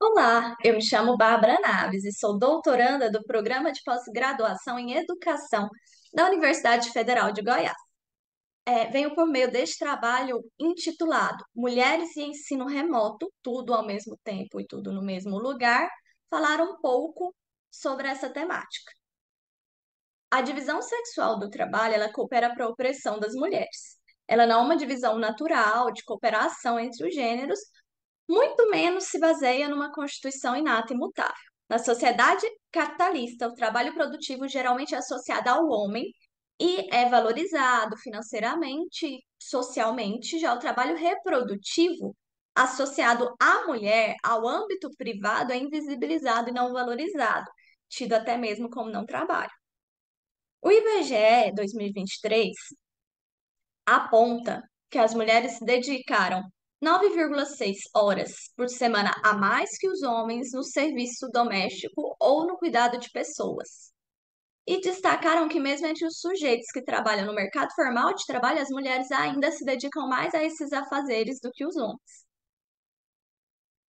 Olá, eu me chamo Bárbara Naves e sou doutoranda do Programa de Pós-Graduação em Educação da Universidade Federal de Goiás. Venho por meio deste trabalho intitulado Mulheres e Ensino Remoto, tudo ao mesmo tempo e tudo no mesmo lugar, falar um pouco sobre essa temática. A divisão sexual do trabalho, ela coopera para a opressão das mulheres. Ela não é uma divisão natural de cooperação entre os gêneros, muito menos se baseia numa constituição inata e imutável. Na sociedade capitalista, o trabalho produtivo geralmente é associado ao homem e é valorizado financeiramente, socialmente. Já o trabalho reprodutivo, associado à mulher, ao âmbito privado, é invisibilizado e não valorizado, tido até mesmo como não trabalho. O IBGE 2023 aponta que as mulheres se dedicaram 9,6 horas por semana a mais que os homens no serviço doméstico ou no cuidado de pessoas. E destacaram que, mesmo entre os sujeitos que trabalham no mercado formal de trabalho, as mulheres ainda se dedicam mais a esses afazeres do que os homens.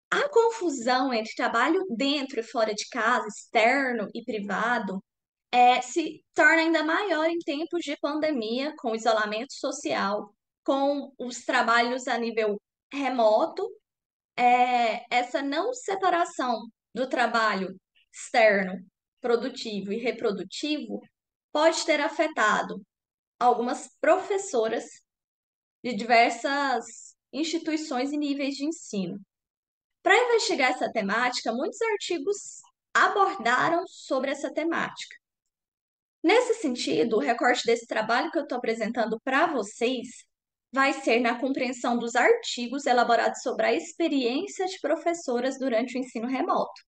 A confusão entre trabalho dentro e fora de casa, externo e privado, se torna ainda maior em tempos de pandemia, com o isolamento social, com os trabalhos a nível remoto. Essa não separação do trabalho externo, produtivo e reprodutivo pode ter afetado algumas professoras de diversas instituições e níveis de ensino. Para investigar essa temática, muitos artigos abordaram sobre essa temática. Nesse sentido, o recorte desse trabalho que eu estou apresentando para vocês vai ser na compreensão dos artigos elaborados sobre a experiência de professoras durante o ensino remoto.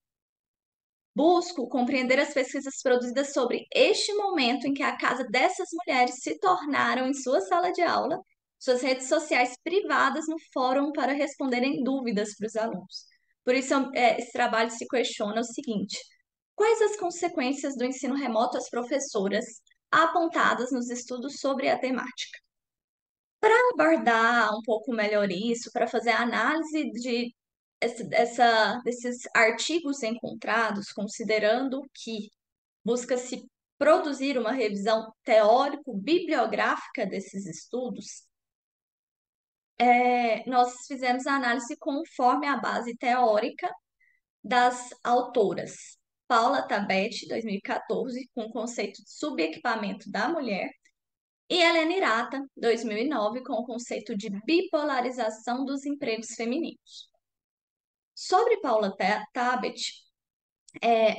Busco compreender as pesquisas produzidas sobre este momento em que a casa dessas mulheres se tornaram, em sua sala de aula, suas redes sociais privadas no fórum para responderem dúvidas para os alunos. Por isso, esse trabalho se questiona o seguinte: quais as consequências do ensino remoto às professoras apontadas nos estudos sobre a temática? Para abordar um pouco melhor isso, para fazer a análise desses artigos encontrados, considerando que busca-se produzir uma revisão teórico-bibliográfica desses estudos, nós fizemos a análise conforme a base teórica das autoras. Paula Tabet, 2014, com o conceito de subequipamento da mulher, e Helena Irata, 2009, com o conceito de bipolarização dos empregos femininos. Sobre Paula Tabet,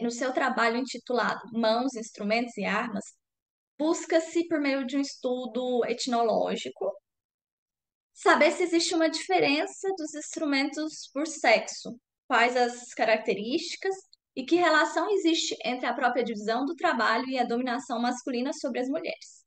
no seu trabalho intitulado Mãos, Instrumentos e Armas, busca-se, por meio de um estudo etnológico, saber se existe uma diferença dos instrumentos por sexo, quais as características e que relação existe entre a própria divisão do trabalho e a dominação masculina sobre as mulheres.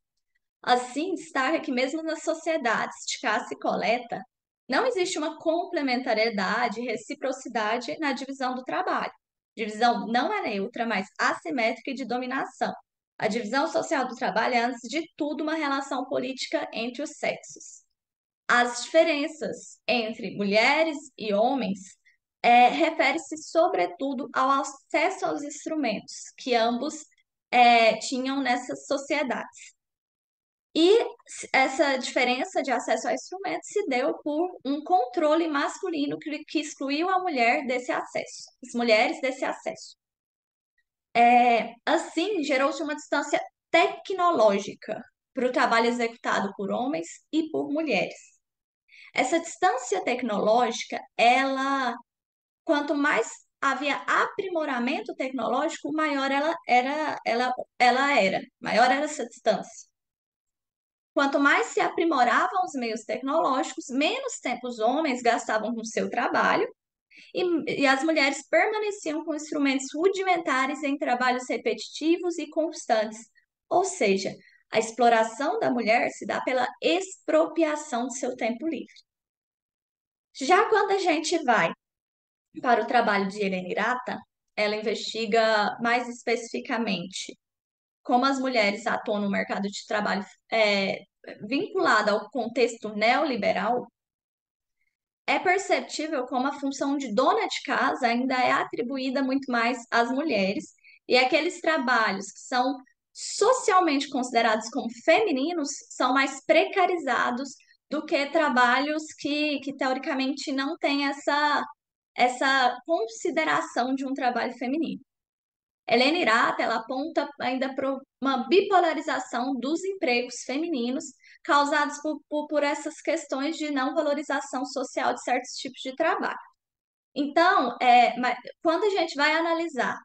Assim, destaca que mesmo nas sociedades de caça e coleta, não existe uma complementariedade e reciprocidade na divisão do trabalho. Divisão não é neutra, mas assimétrica e de dominação. A divisão social do trabalho é, antes de tudo, uma relação política entre os sexos. As diferenças entre mulheres e homens refere-se, sobretudo, ao acesso aos instrumentos que ambos tinham nessas sociedades. E essa diferença de acesso a instrumentos se deu por um controle masculino que excluiu a mulher desse acesso, as mulheres desse acesso. Assim, gerou-se uma distância tecnológica para o trabalho executado por homens e por mulheres. Essa distância tecnológica, quanto mais havia aprimoramento tecnológico, maior maior era essa distância. Quanto mais se aprimoravam os meios tecnológicos, menos tempo os homens gastavam com seu trabalho e as mulheres permaneciam com instrumentos rudimentares em trabalhos repetitivos e constantes. Ou seja, a exploração da mulher se dá pela expropriação de seu tempo livre. Já quando a gente vai para o trabalho de Helena Irata, ela investiga mais especificamente como as mulheres atuam no mercado de trabalho vinculado ao contexto neoliberal. é perceptível como a função de dona de casa ainda é atribuída muito mais às mulheres, e aqueles trabalhos que são socialmente considerados como femininos são mais precarizados do que trabalhos que teoricamente não têm essa consideração de um trabalho feminino. Helena Irata, ela aponta ainda para uma bipolarização dos empregos femininos causados por essas questões de não valorização social de certos tipos de trabalho. Então, quando a gente vai analisar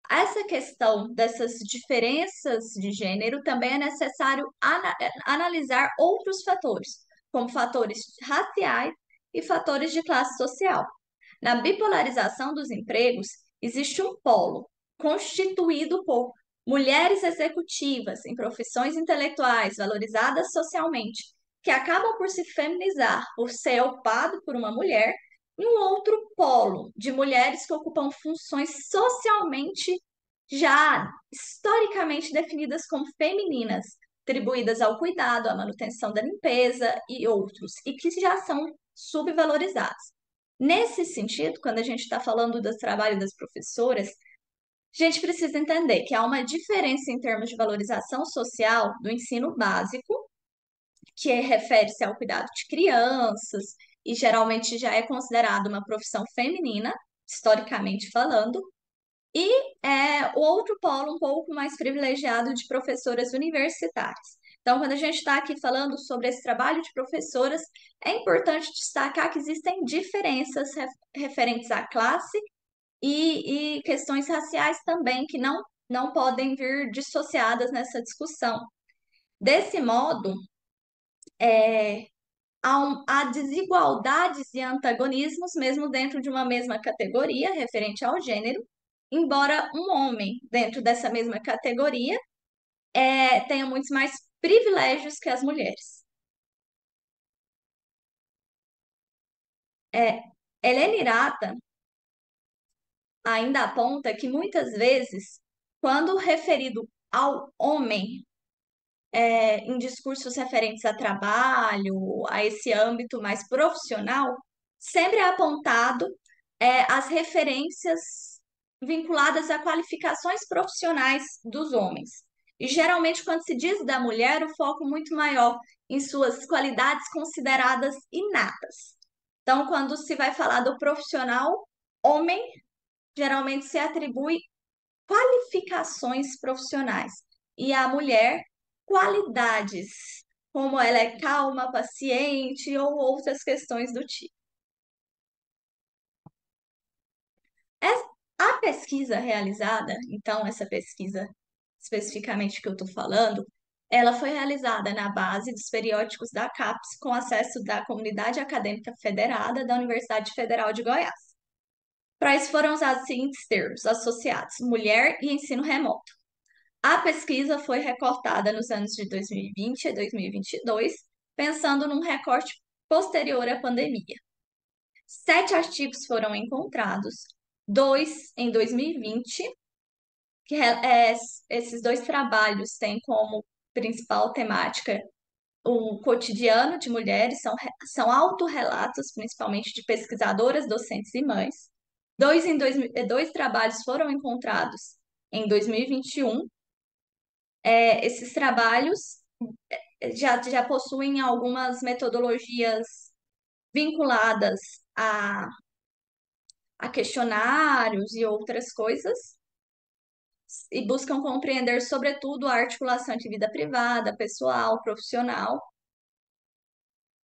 essa questão dessas diferenças de gênero, também é necessário analisar outros fatores, como fatores raciais e fatores de classe social. Na bipolarização dos empregos, existe um polo constituído por mulheres executivas em profissões intelectuais valorizadas socialmente, que acabam por se feminizar, por ser ocupado por uma mulher, e um outro polo de mulheres que ocupam funções socialmente já historicamente definidas como femininas, atribuídas ao cuidado, à manutenção da limpeza e outros, e que já são subvalorizados. Nesse sentido, quando a gente está falando do trabalho das professoras, a gente precisa entender que há uma diferença em termos de valorização social do ensino básico, que refere-se ao cuidado de crianças e geralmente já é considerado uma profissão feminina, historicamente falando, e o outro polo um pouco mais privilegiado de professoras universitárias. Então, quando a gente está aqui falando sobre esse trabalho de professoras, é importante destacar que existem diferenças referentes à classe e questões raciais também que não podem vir dissociadas nessa discussão. Desse modo, há desigualdades e antagonismos mesmo dentro de uma mesma categoria referente ao gênero, embora um homem dentro dessa mesma categoria tenha muitos mais privilégios que as mulheres. É, Helena Irata ainda aponta que muitas vezes, quando referido ao homem, em discursos referentes a trabalho, a esse âmbito mais profissional, sempre é apontado as referências vinculadas a qualificações profissionais dos homens. E geralmente, quando se diz da mulher, o foco muito maior em suas qualidades consideradas inatas. Então, quando se vai falar do profissional homem, geralmente se atribui qualificações profissionais. E a mulher, qualidades, como ela é calma, paciente ou outras questões do tipo. A pesquisa realizada, então, essa pesquisa especificamente que eu estou falando, ela foi realizada na base dos periódicos da CAPES, com acesso da Comunidade Acadêmica Federada da Universidade Federal de Goiás. Para isso foram usados os seguintes termos associados: mulher e ensino remoto. A pesquisa foi recortada nos anos de 2020 e 2022, pensando num recorte posterior à pandemia. 7 artigos foram encontrados, 2 em 2020, que esses 2 trabalhos têm como principal temática o cotidiano de mulheres, são autorrelatos, principalmente de pesquisadoras, docentes e mães. 2 trabalhos foram encontrados em 2021. Esses trabalhos já possuem algumas metodologias vinculadas a questionários e outras coisas, e buscam compreender, sobretudo, a articulação entre vida privada, pessoal, profissional.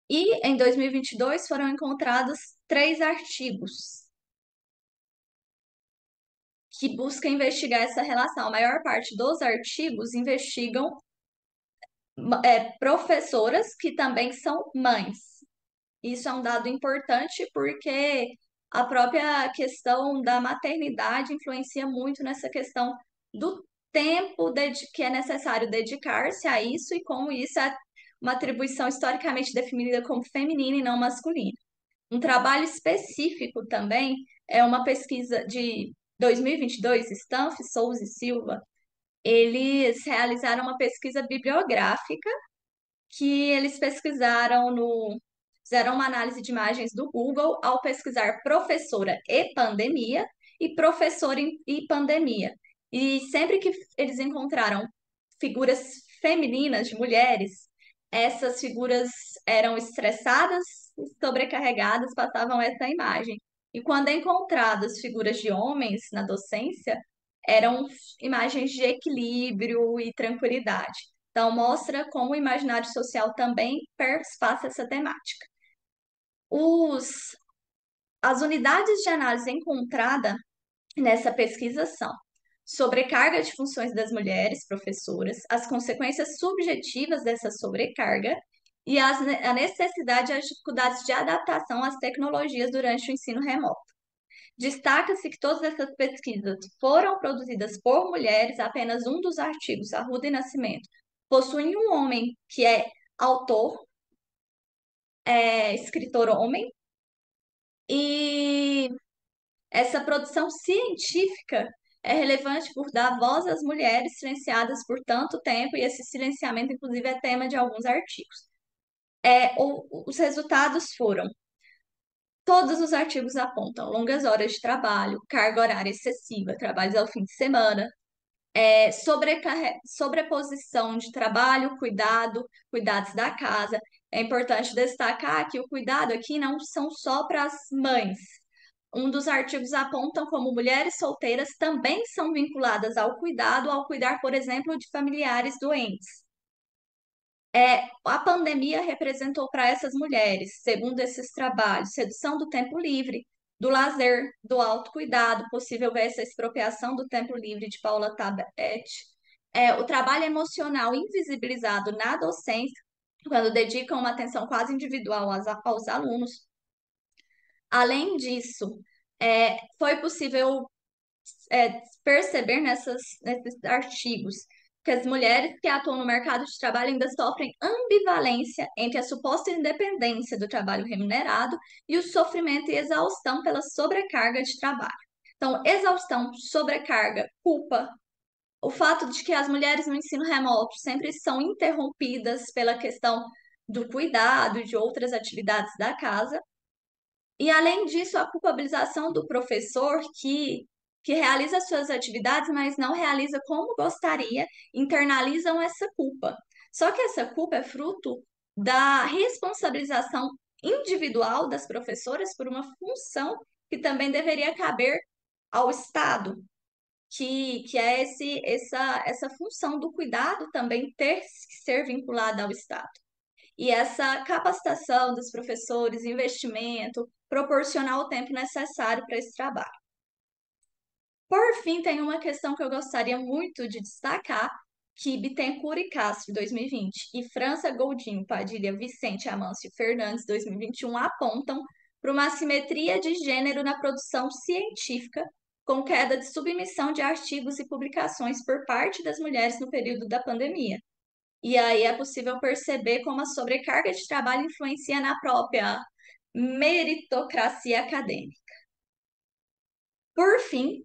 E em 2022 foram encontrados 3 artigos que buscam investigar essa relação. A maior parte dos artigos investigam professoras que também são mães. Isso é um dado importante porque a própria questão da maternidade influencia muito nessa questão do tempo que é necessário dedicar-se a isso e como isso é uma atribuição historicamente definida como feminina e não masculina. Um trabalho específico também é uma pesquisa de 2022, Stanf, Souza e Silva. Eles realizaram uma pesquisa bibliográfica que eles pesquisaram nos Fizeram uma análise de imagens do Google ao pesquisar professora e professor e pandemia. E sempre que eles encontraram figuras femininas de mulheres, essas figuras eram estressadas, sobrecarregadas, passavam essa imagem. E quando encontradas figuras de homens na docência, eram imagens de equilíbrio e tranquilidade. Então, mostra como o imaginário social também perspassa essa temática. Os, as unidades de análise encontrada nessa pesquisa são sobrecarga de funções das mulheres professoras, as consequências subjetivas dessa sobrecarga e a necessidade e as dificuldades de adaptação às tecnologias durante o ensino remoto. Destaca-se que todas essas pesquisas foram produzidas por mulheres, apenas um dos artigos, Arruda e Nascimento, possui um homem que é autor, escritor homem, e essa produção científica é relevante por dar voz às mulheres silenciadas por tanto tempo, e esse silenciamento, inclusive, é tema de alguns artigos. Os resultados foram: todos os artigos apontam longas horas de trabalho, carga horária excessiva, trabalhos ao fim de semana, sobreposição de trabalho, cuidados da casa. É importante destacar que o cuidado aqui não são só para as mães. Um dos artigos apontam como mulheres solteiras também são vinculadas ao cuidado, ao cuidar, por exemplo, de familiares doentes. A pandemia representou para essas mulheres, segundo esses trabalhos, redução do tempo livre, do lazer, do autocuidado, possível ver essa expropriação do tempo livre de Paula Tabet, o trabalho emocional invisibilizado na docência, quando dedicam uma atenção quase individual aos alunos. Além disso, foi possível perceber nesses artigos que as mulheres que atuam no mercado de trabalho ainda sofrem ambivalência entre a suposta independência do trabalho remunerado e o sofrimento e exaustão pela sobrecarga de trabalho. Então, exaustão, sobrecarga, culpa, o fato de que as mulheres no ensino remoto sempre são interrompidas pela questão do cuidado e de outras atividades da casa. E, além disso, a culpabilização do professor que realiza suas atividades, mas não realiza como gostaria, internalizam essa culpa. Só que essa culpa é fruto da responsabilização individual das professoras por uma função que também deveria caber ao Estado, que é essa função do cuidado também ter que ser vinculada ao Estado. E essa capacitação dos professores, investimento, proporcionar o tempo necessário para esse trabalho. Por fim, tem uma questão que eu gostaria muito de destacar, que Bittencourt e Castro, 2020, e França, Goldinho, Padilha, Vicente, Amâncio e Fernandes, 2021, apontam para uma assimetria de gênero na produção científica, com queda de submissão de artigos e publicações por parte das mulheres no período da pandemia. E aí é possível perceber como a sobrecarga de trabalho influencia na própria meritocracia acadêmica. Por fim,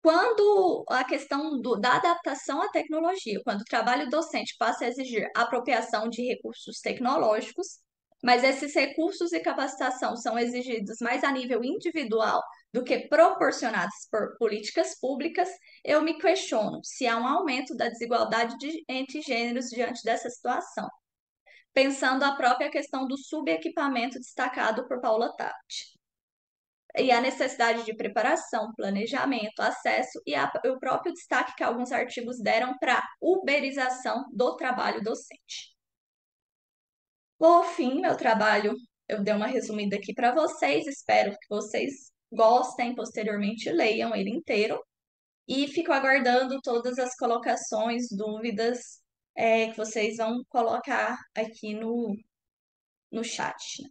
quando a questão da adaptação à tecnologia, quando o trabalho docente passa a exigir apropriação de recursos tecnológicos, mas esses recursos e capacitação são exigidos mais a nível individual do que proporcionados por políticas públicas, eu me questiono se há um aumento da desigualdade entre gêneros diante dessa situação, pensando a própria questão do subequipamento destacado por Paula Tati e a necessidade de preparação, planejamento, acesso e o próprio destaque que alguns artigos deram para a uberização do trabalho docente. Por fim, meu trabalho, eu dei uma resumida aqui para vocês, espero que vocês gostem, posteriormente leiam ele inteiro e fico aguardando todas as colocações, dúvidas que vocês vão colocar aqui no chat.